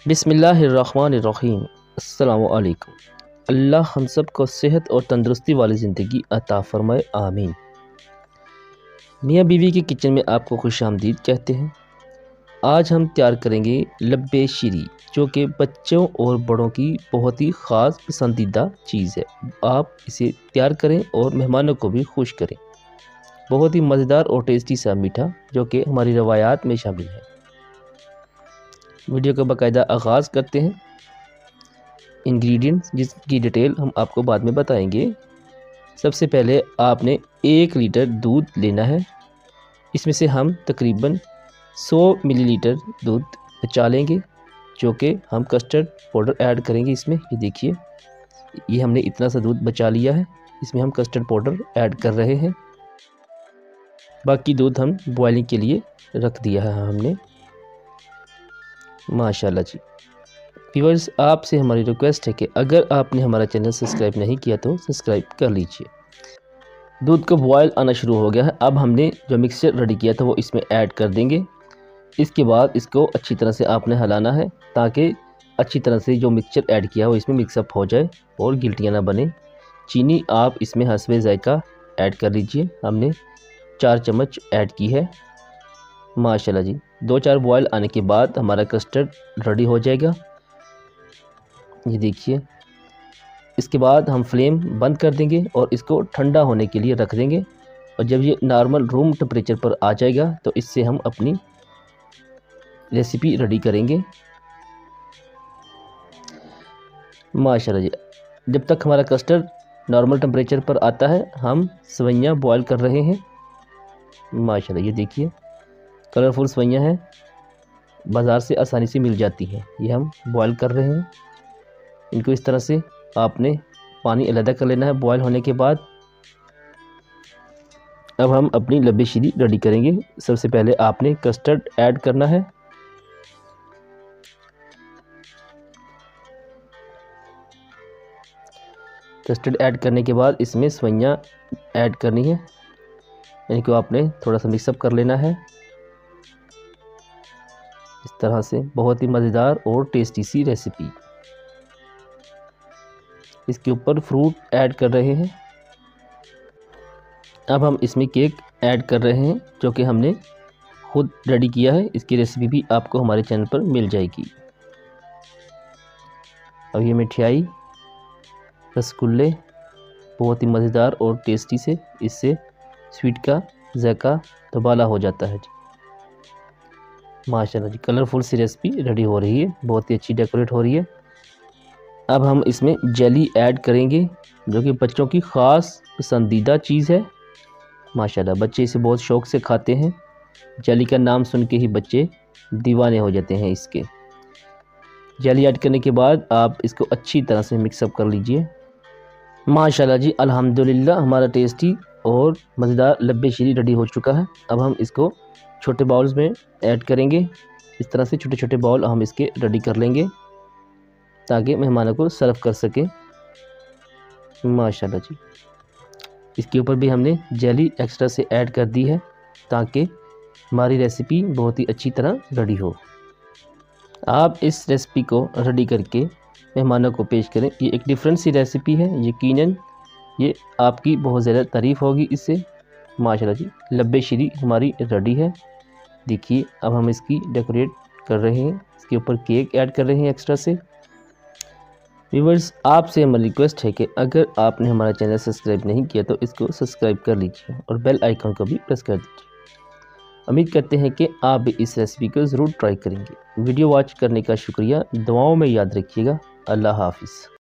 बिस्मिल्लाहिर्रहमानिर्रहीम। अस्सलामु अलैकुम। अल्लाह हम सब को सेहत और तंदुरुस्ती वाली ज़िंदगी अता फ़रमाए, आमीन। मियाँ बीवी के किचन में आपको खुशामदीद कहते हैं। आज हम तैयार करेंगे लब्बे शीरी, जो कि बच्चों और बड़ों की बहुत ही ख़ास पसंदीदा चीज़ है। आप इसे तैयार करें और मेहमानों को भी खुश करें। बहुत ही मज़ेदार और टेस्टी सा मीठा, जो कि हमारी रवायात में शामिल है। वीडियो का बाकायदा आगाज़ करते हैं। इंग्रेडिएंट्स जिसकी डिटेल हम आपको बाद में बताएंगे। सबसे पहले आपने 1 लीटर दूध लेना है। इसमें से हम तकरीबन 100 मिलीलीटर दूध बचा लेंगे, जो कि हम कस्टर्ड पाउडर ऐड करेंगे इसमें। ये देखिए, ये हमने इतना सा दूध बचा लिया है। इसमें हम कस्टर्ड पाउडर ऐड कर रहे हैं। बाकी दूध हम बॉइलिंग के लिए रख दिया है हमने। माशाल्लाह जी। व्यूअर्स, आपसे हमारी रिक्वेस्ट है कि अगर आपने हमारा चैनल सब्सक्राइब नहीं किया तो सब्सक्राइब कर लीजिए। दूध का बॉयल आना शुरू हो गया है। अब हमने जो मिक्सचर रेडी किया था वो इसमें ऐड कर देंगे। इसके बाद इसको अच्छी तरह से आपने हिलाना है, ताकि अच्छी तरह से जो मिक्सचर ऐड किया हो इसमें मिक्सअप हो जाए और गिल्टियाँ ना बने। चीनी आप इसमें हस्बे ज़ायका ऐड कर लीजिए। हमने 4 चम्मच ऐड की है। माशाल्लाह जी। 2-4 बॉयल आने के बाद हमारा कस्टर्ड रेडी हो जाएगा। ये देखिए, इसके बाद हम फ्लेम बंद कर देंगे और इसको ठंडा होने के लिए रख देंगे। और जब ये नॉर्मल रूम टेम्परेचर पर आ जाएगा तो इससे हम अपनी रेसिपी रेडी करेंगे। माशाल्लाह जी। जब तक हमारा कस्टर्ड नॉर्मल टेम्परेचर पर आता है, हम सेवइयाँ बॉयल कर रहे हैं। माशाल्लाह, ये देखिए, कलरफुल सेवइयाँ हैं, बाज़ार से आसानी से मिल जाती हैं। ये हम बॉयल कर रहे हैं। इनको इस तरह से आपने पानी अलग कर लेना है बॉयल होने के बाद। अब हम अपनी लब्बे शीरी रेडी करेंगे। सबसे पहले आपने कस्टर्ड ऐड करना है। कस्टर्ड ऐड करने के बाद इसमें सेवइयाँ ऐड करनी है। इनको आपने थोड़ा सा मिक्सअप कर लेना है। इस तरह से बहुत ही मज़ेदार और टेस्टी सी रेसिपी। इसके ऊपर फ्रूट ऐड कर रहे हैं। अब हम इसमें केक ऐड कर रहे हैं, जो कि हमने खुद रेडी किया है। इसकी रेसिपी भी आपको हमारे चैनल पर मिल जाएगी। अब ये मिठाई, रसगुल्ले बहुत ही मज़ेदार और टेस्टी से, इससे स्वीट का ज़ायका तबाला हो जाता है जी। माशाल्लाह जी, कलरफुल सी रेसिपी रेडी हो रही है, बहुत ही अच्छी डेकोरेट हो रही है। अब हम इसमें जेली ऐड करेंगे, जो कि बच्चों की ख़ास पसंदीदा चीज़ है। माशाल्लाह, बच्चे इसे बहुत शौक़ से खाते हैं। जेली का नाम सुन के ही बच्चे दीवाने हो जाते हैं इसके। जेली ऐड करने के बाद आप इसको अच्छी तरह से मिक्सअप कर लीजिए। माशाल्लाह जी, अल्हम्दुलिल्लाह, हमारा टेस्टी और मज़ेदार लब्बे शीरी रेडी हो चुका है। अब हम इसको छोटे बाउल्स में ऐड करेंगे। इस तरह से छोटे छोटे बाउल हम इसके रेडी कर लेंगे, ताकि मेहमानों को सर्व कर सकें। माशाल्लाह जी। इसके ऊपर भी हमने जेली एक्स्ट्रा से ऐड कर दी है, ताकि हमारी रेसिपी बहुत ही अच्छी तरह रेडी हो। आप इस रेसिपी को रेडी करके मेहमानों को पेश करें। ये एक डिफरेंट सी रेसिपी है। यकीनन ये आपकी बहुत ज़्यादा तारीफ़ होगी इससे। माशाल्लाह जी, लब्बे शीरी हमारी रेडी है। देखिए, अब हम इसकी डेकोरेट कर रहे हैं। इसके ऊपर केक ऐड कर रहे हैं एक्स्ट्रा से। व्यूअर्स, आपसे हमारी रिक्वेस्ट है कि अगर आपने हमारा चैनल सब्सक्राइब नहीं किया तो इसको सब्सक्राइब कर लीजिए और बेल आइकन को भी प्रेस कर दीजिए। उम्मीद करते हैं कि आप भी इस रेसिपी को ज़रूर ट्राई करेंगे। वीडियो वॉच करने का शुक्रिया। दुआओं में याद रखिएगा। अल्लाह हाफ़िज़।